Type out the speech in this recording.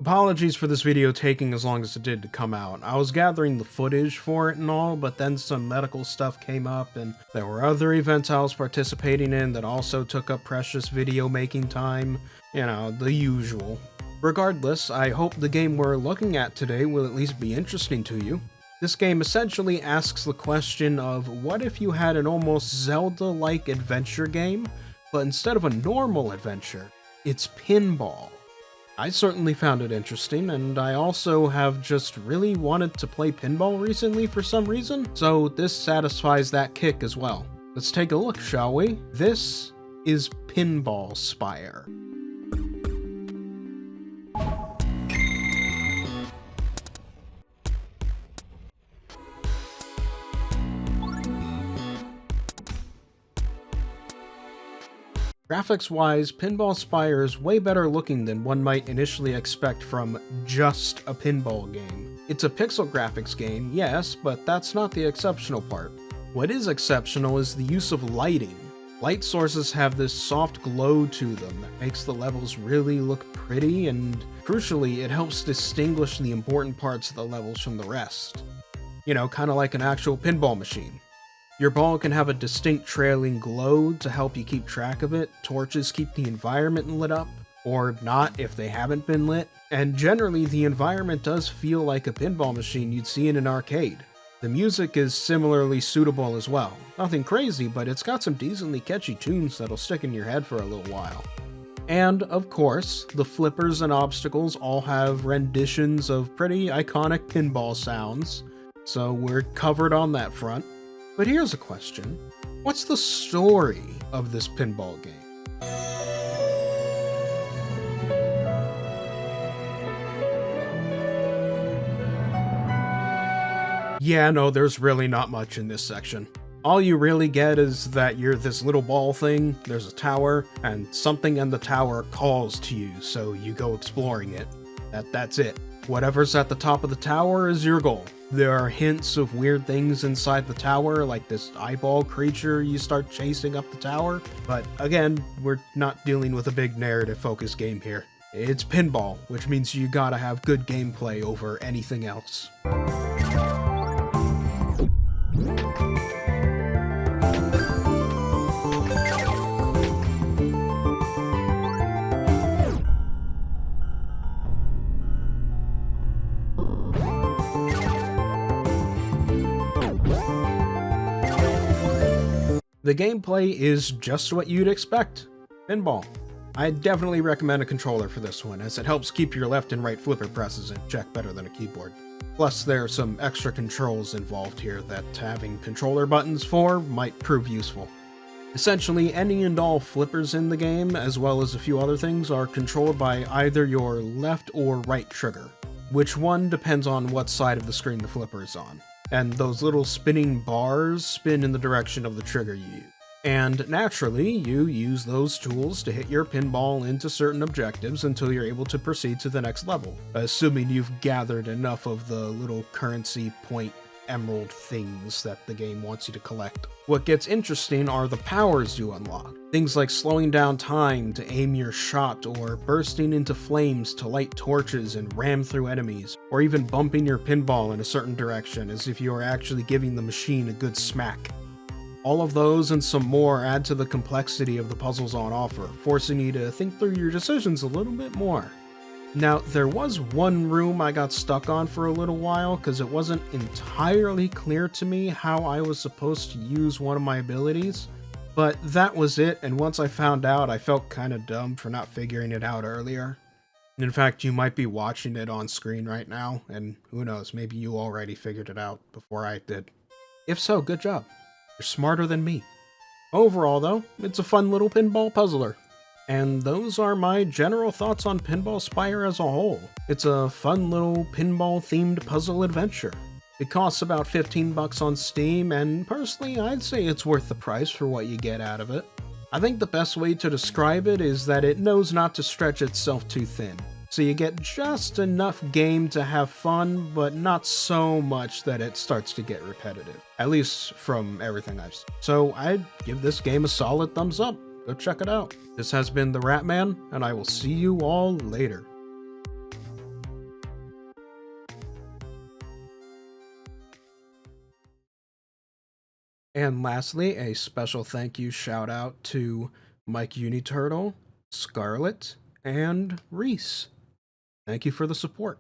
Apologies for this video taking as long as it did to come out. I was gathering the footage for it and all, but then some medical stuff came up and there were other events I was participating in that also took up precious video making time. You know, the usual. Regardless, I hope the game we're looking at today will at least be interesting to you. This game essentially asks the question of what if you had an almost Zelda-like adventure game, but instead of a normal adventure, it's pinball. I certainly found it interesting, and I also have just really wanted to play pinball recently for some reason, so this satisfies that kick as well. Let's take a look, shall we? This is Pinball Spire. Graphics-wise, Pinball Spire is way better looking than one might initially expect from just a pinball game. It's a pixel graphics game, yes, but that's not the exceptional part. What is exceptional is the use of lighting. Light sources have this soft glow to them that makes the levels really look pretty, and crucially, it helps distinguish the important parts of the levels from the rest. You know, kinda like an actual pinball machine. Your ball can have a distinct trailing glow to help you keep track of it, torches keep the environment lit up, or not if they haven't been lit, and generally the environment does feel like a pinball machine you'd see in an arcade. The music is similarly suitable as well. Nothing crazy, but it's got some decently catchy tunes that'll stick in your head for a little while. And, of course, the flippers and obstacles all have renditions of pretty iconic pinball sounds, so we're covered on that front. But here's a question. What's the story of this pinball game? Yeah, no, there's really not much in this section. All you really get is that you're this little ball thing, there's a tower, and something in the tower calls to you, so you go exploring it. That's it. Whatever's at the top of the tower is your goal. There are hints of weird things inside the tower, like this eyeball creature you start chasing up the tower, but again, we're not dealing with a big narrative-focused game here. It's pinball, which means you gotta have good gameplay over anything else. The gameplay is just what you'd expect. Pinball. I definitely recommend a controller for this one, as it helps keep your left and right flipper presses in check better than a keyboard. Plus, there are some extra controls involved here that having controller buttons for might prove useful. Essentially, any and all flippers in the game, as well as a few other things, are controlled by either your left or right trigger. Which one depends on what side of the screen the flipper is on. And those little spinning bars spin in the direction of the trigger you use. And naturally, you use those tools to hit your pinball into certain objectives until you're able to proceed to the next level, assuming you've gathered enough of the little currency point emerald things that the game wants you to collect. What gets interesting are the powers you unlock. Things like slowing down time to aim your shot, or bursting into flames to light torches and ram through enemies, or even bumping your pinball in a certain direction as if you are actually giving the machine a good smack. All of those and some more add to the complexity of the puzzles on offer, forcing you to think through your decisions a little bit more. Now, there was one room I got stuck on for a little while because it wasn't entirely clear to me how I was supposed to use one of my abilities, but that was it, and once I found out, I felt kinda dumb for not figuring it out earlier. In fact, you might be watching it on screen right now, and who knows, maybe you already figured it out before I did. If so, good job. You're smarter than me. Overall, though, it's a fun little pinball puzzler. And those are my general thoughts on Pinball Spire as a whole. It's a fun little pinball-themed puzzle adventure. It costs about $15 on Steam, and personally, I'd say it's worth the price for what you get out of it. I think the best way to describe it is that it knows not to stretch itself too thin. So you get just enough game to have fun, but not so much that it starts to get repetitive. At least from everything I've seen. So I'd give this game a solid thumbs up. Go check it out. This has been TheRatMan, and I will see you all later. And lastly, a special thank you shout out to Mike Uniturtle, Scarlet, and Reese. Thank you for the support.